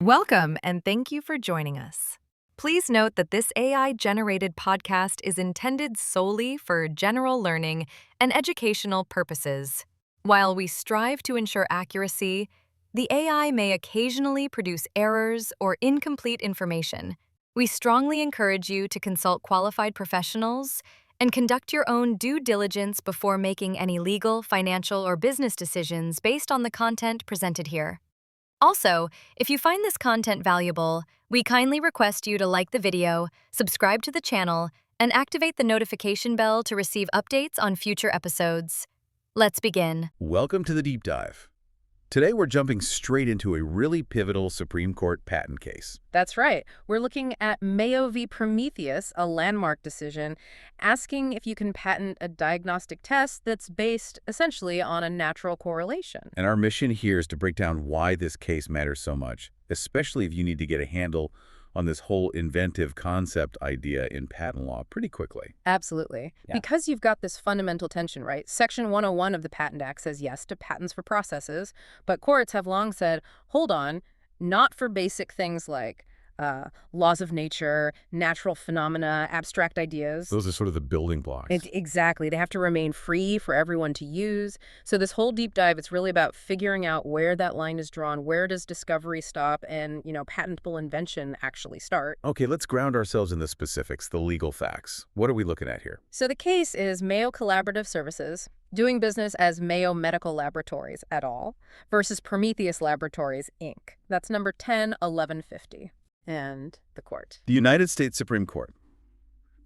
Welcome, and thank you for joining us. Please note that this AI-generated podcast is intended solely for general learning and educational purposes. While we strive to ensure accuracy, the AI may occasionally produce errors or incomplete information. We strongly encourage you to consult qualified professionals and conduct your own due diligence before making any legal, financial, or business decisions based on the content presented here. Also, if you find this content valuable, we kindly request you to like the video, subscribe to the channel, and activate the notification bell to receive updates on future episodes. Let's begin. Welcome to the Deep Dive. Today we're jumping straight into a really pivotal Supreme Court patent case. That's right. We're looking at Mayo v. Prometheus, a landmark decision, asking if you can patent a diagnostic test that's based essentially on a natural correlation. And our mission here is to break down why this case matters so much, especially if you need to get a handle on this whole inventive concept idea in patent law pretty quickly. Absolutely. Yeah. Because you've got this fundamental tension, right? Section 101 of the Patent Act says yes to patents for processes, but courts have long said, hold on, not for basic things like laws of nature, natural phenomena, abstract ideas. Those are sort of the building blocks. Exactly. They have to remain free for everyone to use. So this whole deep dive, it's really about figuring out where that line is drawn, where does discovery stop and, patentable invention actually start. Okay, let's ground ourselves in the specifics, the legal facts. What are we looking at here? So the case is Mayo Collaborative Services, doing business as Mayo Medical Laboratories et al. Versus Prometheus Laboratories, Inc. That's number 10-1150. And the court. The United States Supreme Court.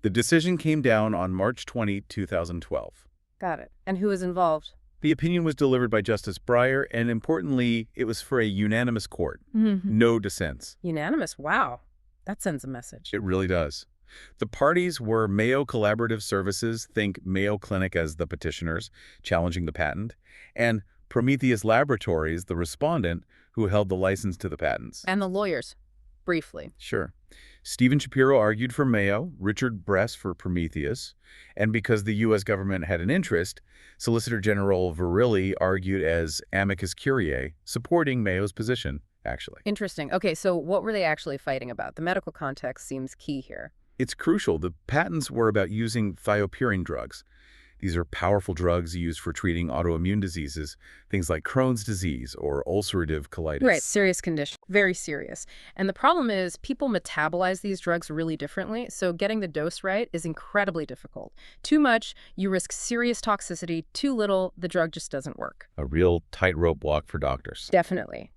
The decision came down on March 20, 2012. Got it. And who is involved? The opinion was delivered by Justice Breyer, and importantly, it was for a unanimous court. No dissents. Unanimous? Wow. That sends a message. It really does. The parties were Mayo Collaborative Services, think Mayo Clinic as the petitioners, challenging the patent, and Prometheus Laboratories, the respondent, who held the license to the patents. And the lawyers. Briefly. Sure. Stephen Shapiro argued for Mayo, Richard Bress for Prometheus, and because the U.S. government had an interest, Solicitor General Verrilli argued as amicus curiae, supporting Mayo's position, actually. Interesting. Okay, so what were they actually fighting about? The medical context seems key here. It's crucial. The patents were about using thiopurine drugs. These are powerful drugs used for treating autoimmune diseases, things like Crohn's disease or ulcerative colitis. Right, serious condition, very serious. And the problem is people metabolize these drugs really differently, so getting the dose right is incredibly difficult. Too much, you risk serious toxicity. Too little, the drug just doesn't work. A real tightrope walk for doctors. Definitely.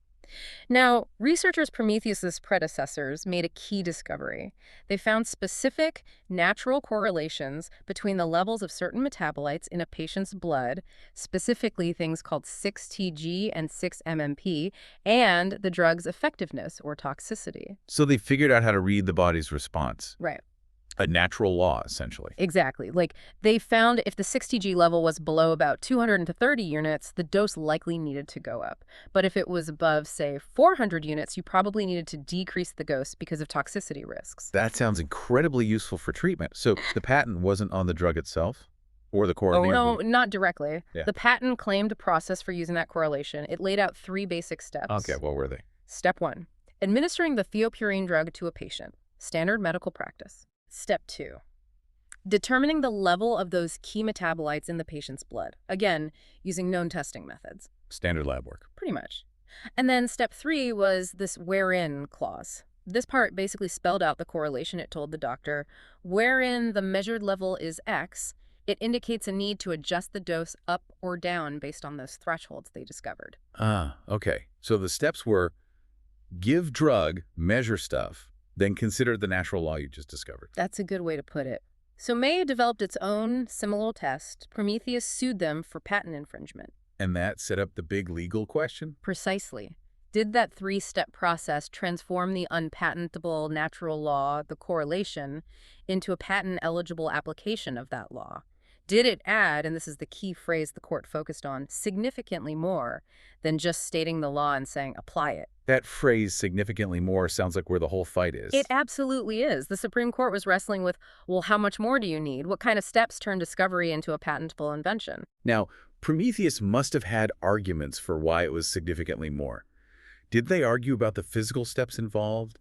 Now, researchers Prometheus's predecessors made a key discovery. They found specific natural correlations between the levels of certain metabolites in a patient's blood, specifically things called 6-TG and 6-MMP, and the drug's effectiveness or toxicity. So they figured out how to read the body's response. Right. A natural law, essentially. Exactly. Like, they found if the 6-TG level was below about 230 units, the dose likely needed to go up. But if it was above, say, 400 units, you probably needed to decrease the dose because of toxicity risks. That sounds incredibly useful for treatment. So the patent wasn't on the drug itself? Or the correlation? Oh, no, not directly. Yeah. The patent claimed a process for using that correlation. It laid out 3 basic steps. Okay, what were they? Step 1, administering the thiopurine drug to a patient. Standard medical practice. Step 2, determining the level of those key metabolites in the patient's blood. Again, using known testing methods. Standard lab work. Pretty much. And then step 3 was this wherein clause. This part basically spelled out the correlation. It told the doctor, wherein the measured level is X, it indicates a need to adjust the dose up or down based on those thresholds they discovered. Okay. So the steps were give drug, measure stuff, then consider the natural law you just discovered. That's a good way to put it. So Mayo developed its own similar test. Prometheus sued them for patent infringement. And that set up the big legal question? Precisely. Did that 3-step process transform the unpatentable natural law, the correlation, into a patent-eligible application of that law? Did it add, and this is the key phrase the court focused on, significantly more than just stating the law and saying, apply it? That phrase, significantly more, sounds like where the whole fight is. It absolutely is. The Supreme Court was wrestling with, well, how much more do you need? What kind of steps turn discovery into a patentable invention? Now, Prometheus must have had arguments for why it was significantly more. Did they argue about the physical steps involved?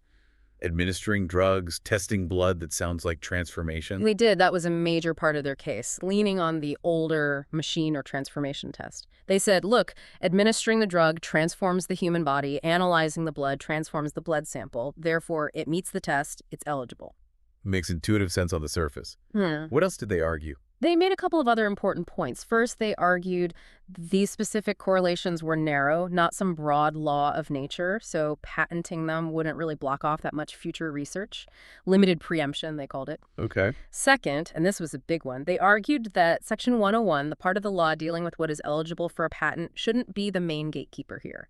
Administering drugs, testing blood that sounds like transformation? They did. That was a major part of their case, leaning on the older machine or transformation test. They said, look, administering the drug transforms the human body, analyzing the blood transforms the blood sample. Therefore, it meets the test, it's eligible. Makes intuitive sense on the surface. What else did they argue? They made a couple of other important points. First, they argued these specific correlations were narrow, not some broad law of nature, so patenting them wouldn't really block off that much future research. Limited preemption, they called it. Okay. Second, and this was a big one, they argued that Section 101, the part of the law dealing with what is eligible for a patent, shouldn't be the main gatekeeper here.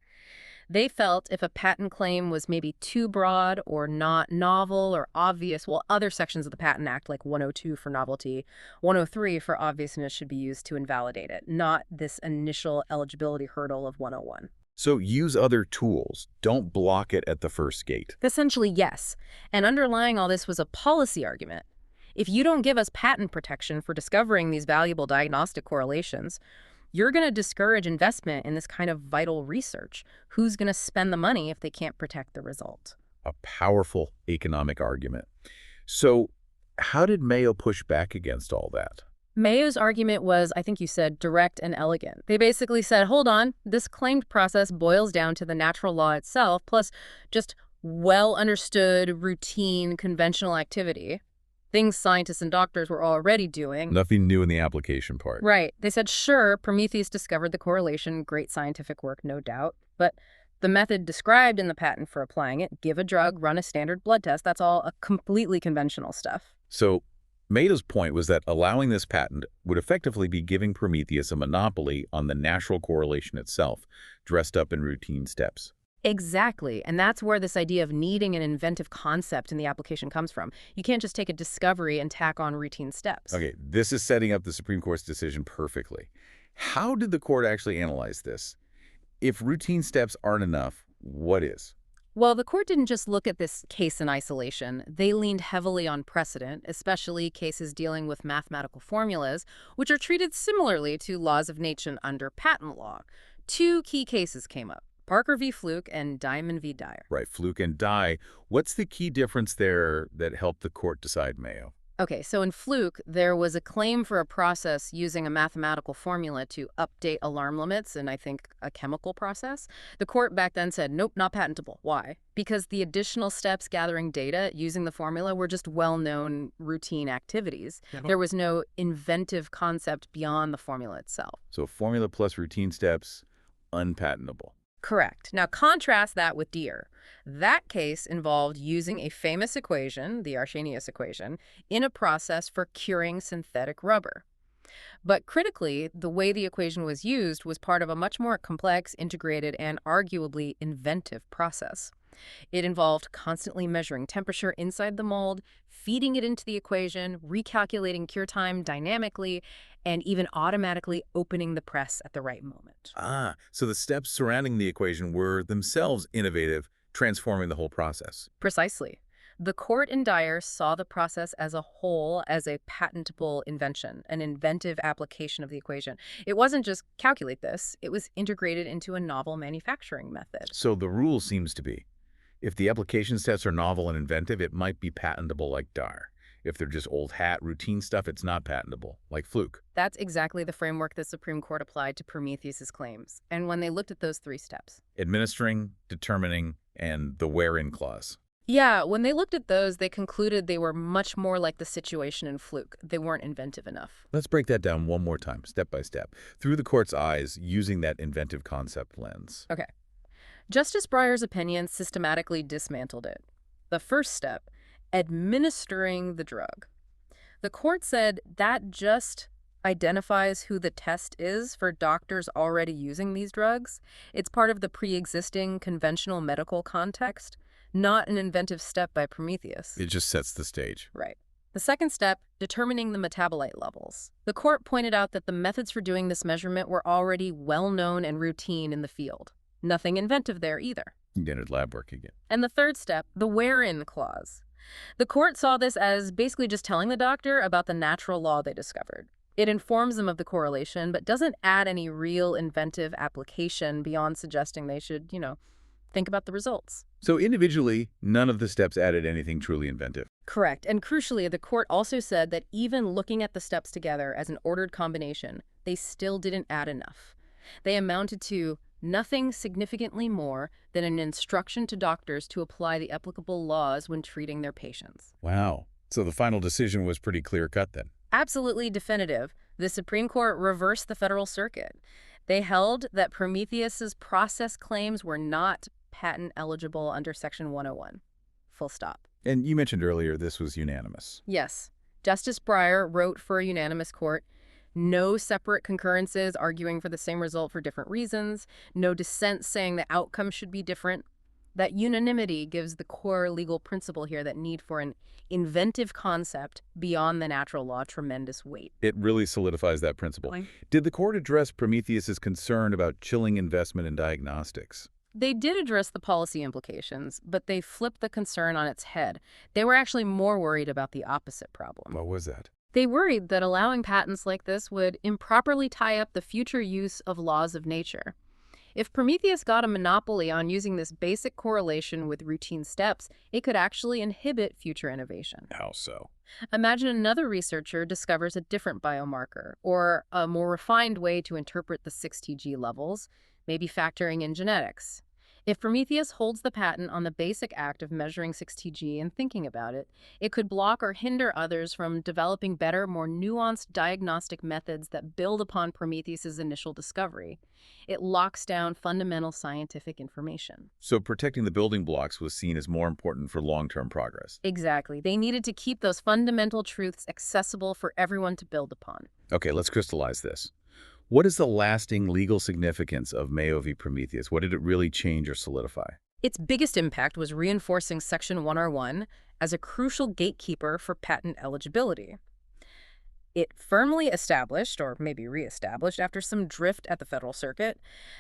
They felt if a patent claim was maybe too broad or not novel or obvious, well, other sections of the Patent Act, like 102 for novelty, 103 for obviousness, should be used to invalidate it, not this initial eligibility hurdle of 101. So use other tools. Don't block it at the first gate. Essentially, yes. And underlying all this was a policy argument. If you don't give us patent protection for discovering these valuable diagnostic correlations, you're going to discourage investment in this kind of vital research. Who's going to spend the money if they can't protect the result? A powerful economic argument. So how did Mayo push back against all that? Mayo's argument was, I think you said, direct and elegant. They basically said, hold on, this claimed process boils down to the natural law itself, plus just well-understood, routine, conventional activity. Things scientists and doctors were already doing. Nothing new in the application part. Right. They said, sure, Prometheus discovered the correlation, great scientific work, no doubt. But the method described in the patent for applying it, give a drug, run a standard blood test, that's all a completely conventional stuff. So Mayo's point was that allowing this patent would effectively be giving Prometheus a monopoly on the natural correlation itself, dressed up in routine steps. Exactly. And that's where this idea of needing an inventive concept in the application comes from. You can't just take a discovery and tack on routine steps. Okay, this is setting up the Supreme Court's decision perfectly. How did the court actually analyze this? If routine steps aren't enough, what is? Well, the court didn't just look at this case in isolation. They leaned heavily on precedent, especially cases dealing with mathematical formulas, which are treated similarly to laws of nature under patent law. Two key cases came up: Parker v. Fluke and Diamond v. Dyer. Right, Fluke and Dye. What's the key difference there that helped the court decide Mayo? Okay, so in Fluke, there was a claim for a process using a mathematical formula to update alarm limits in, I think, a chemical process. The court back then said, nope, not patentable. Why? Because the additional steps gathering data using the formula were just well-known routine activities. There was no inventive concept beyond the formula itself. So formula plus routine steps, unpatentable. Correct. Now contrast that with Deere. That case involved using a famous equation, the Arrhenius equation, in a process for curing synthetic rubber. But critically, the way the equation was used was part of a much more complex, integrated, and arguably inventive process. It involved constantly measuring temperature inside the mold, feeding it into the equation, recalculating cure time dynamically, and even automatically opening the press at the right moment. So the steps surrounding the equation were themselves innovative, transforming the whole process. Precisely. The court in Dyer saw the process as a whole as a patentable invention, an inventive application of the equation. It wasn't just calculate this, it was integrated into a novel manufacturing method. So the rule seems to be, if the application steps are novel and inventive, it might be patentable like Dyer. If they're just old hat, routine stuff, it's not patentable, like Fluke. That's exactly the framework the Supreme Court applied to Prometheus's claims. And when they looked at those three steps: administering, determining, and the where-in clause. Yeah, when they looked at those, they concluded they were much more like the situation in Fluke. They weren't inventive enough. Let's break that down one more time, step by step, through the court's eyes, using that inventive concept lens. Okay. Justice Breyer's opinion systematically dismantled it. The first step: administering the drug. The court said that just identifies who the test is for doctors already using these drugs. It's part of the pre-existing conventional medical context, not an inventive step by Prometheus. It just sets the stage. Right. The second step: determining the metabolite levels. The court pointed out that the methods for doing this measurement were already well-known and routine in the field. Nothing inventive there either. Standard lab work again. And the third step: the where-in clause. The court saw this as basically just telling the doctor about the natural law they discovered. It informs them of the correlation, but doesn't add any real inventive application beyond suggesting they should, Think about the results. So individually, none of the steps added anything truly inventive. Correct. And crucially, the court also said that even looking at the steps together as an ordered combination, they still didn't add enough. They amounted to nothing significantly more than an instruction to doctors to apply the applicable laws when treating their patients. Wow. So the final decision was pretty clear-cut then. Absolutely definitive. The Supreme Court reversed the Federal Circuit. They held that Prometheus's process claims were not patent eligible under Section 101. Full stop. And you mentioned earlier this was unanimous. Yes. Justice Breyer wrote for a unanimous court. No separate concurrences arguing for the same result for different reasons. No dissent saying the outcome should be different. That unanimity gives the core legal principle here that need for an inventive concept beyond the natural law tremendous weight. It really solidifies that principle. Did the court address Prometheus's concern about chilling investment in diagnostics? They did address the policy implications, but they flipped the concern on its head. They were actually more worried about the opposite problem. What was that? They worried that allowing patents like this would improperly tie up the future use of laws of nature. If Prometheus got a monopoly on using this basic correlation with routine steps, it could actually inhibit future innovation. How so? Imagine another researcher discovers a different biomarker or a more refined way to interpret the 6TG levels, maybe factoring in genetics. If Prometheus holds the patent on the basic act of measuring 6TG and thinking about it, it could block or hinder others from developing better, more nuanced diagnostic methods that build upon Prometheus's initial discovery. It locks down fundamental scientific information. So protecting the building blocks was seen as more important for long-term progress. Exactly. They needed to keep those fundamental truths accessible for everyone to build upon. Okay, let's crystallize this. What is the lasting legal significance of Mayo v. Prometheus? What did it really change or solidify? Its biggest impact was reinforcing Section 101 as a crucial gatekeeper for patent eligibility. It firmly established, or maybe reestablished after some drift at the Federal Circuit,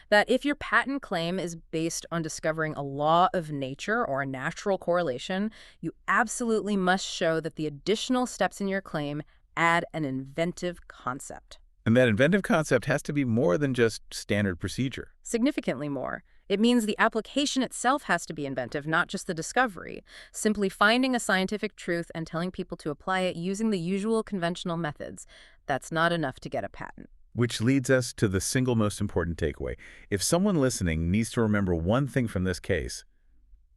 that if your patent claim is based on discovering a law of nature or a natural correlation, you absolutely must show that the additional steps in your claim add an inventive concept. And that inventive concept has to be more than just standard procedure. Significantly more. It means the application itself has to be inventive, not just the discovery. Simply finding a scientific truth and telling people to apply it using the usual conventional methods, that's not enough to get a patent. Which leads us to the single most important takeaway. If someone listening needs to remember one thing from this case,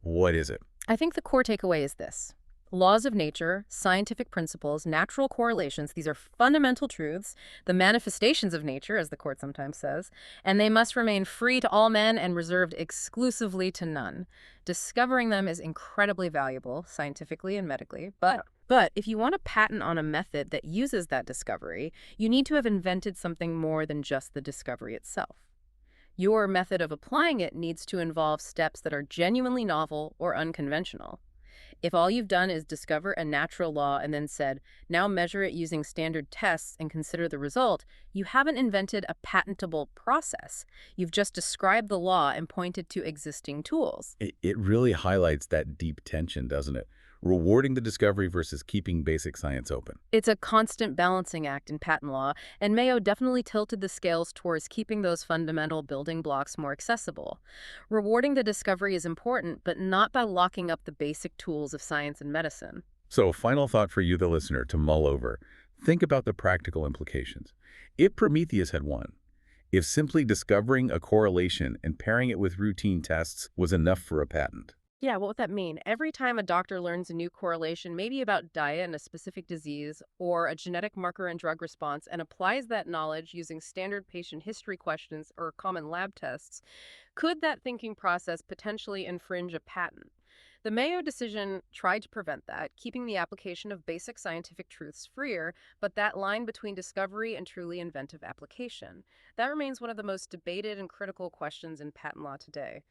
what is it? I think the core takeaway is this. Laws of nature, scientific principles, natural correlations, these are fundamental truths, the manifestations of nature, as the court sometimes says, and they must remain free to all men and reserved exclusively to none. Discovering them is incredibly valuable, scientifically and medically, but if you want a patent on a method that uses that discovery, you need to have invented something more than just the discovery itself. Your method of applying it needs to involve steps that are genuinely novel or unconventional. If all you've done is discover a natural law and then said, now measure it using standard tests and consider the result, you haven't invented a patentable process. You've just described the law and pointed to existing tools. It really highlights that deep tension, doesn't it? Rewarding the discovery versus keeping basic science open. It's a constant balancing act in patent law, and Mayo definitely tilted the scales towards keeping those fundamental building blocks more accessible. Rewarding the discovery is important, but not by locking up the basic tools of science and medicine. So, final thought for you, the listener, to mull over. Think about the practical implications. If Prometheus had won, if simply discovering a correlation and pairing it with routine tests was enough for a patent, Yeah, what would that mean? Every time a doctor learns a new correlation, maybe about diet and a specific disease, or a genetic marker and drug response, and applies that knowledge using standard patient history questions or common lab tests, could that thinking process potentially infringe a patent? The Mayo decision tried to prevent that, keeping the application of basic scientific truths freer, but that line between discovery and truly inventive application. That remains one of the most debated and critical questions in patent law today.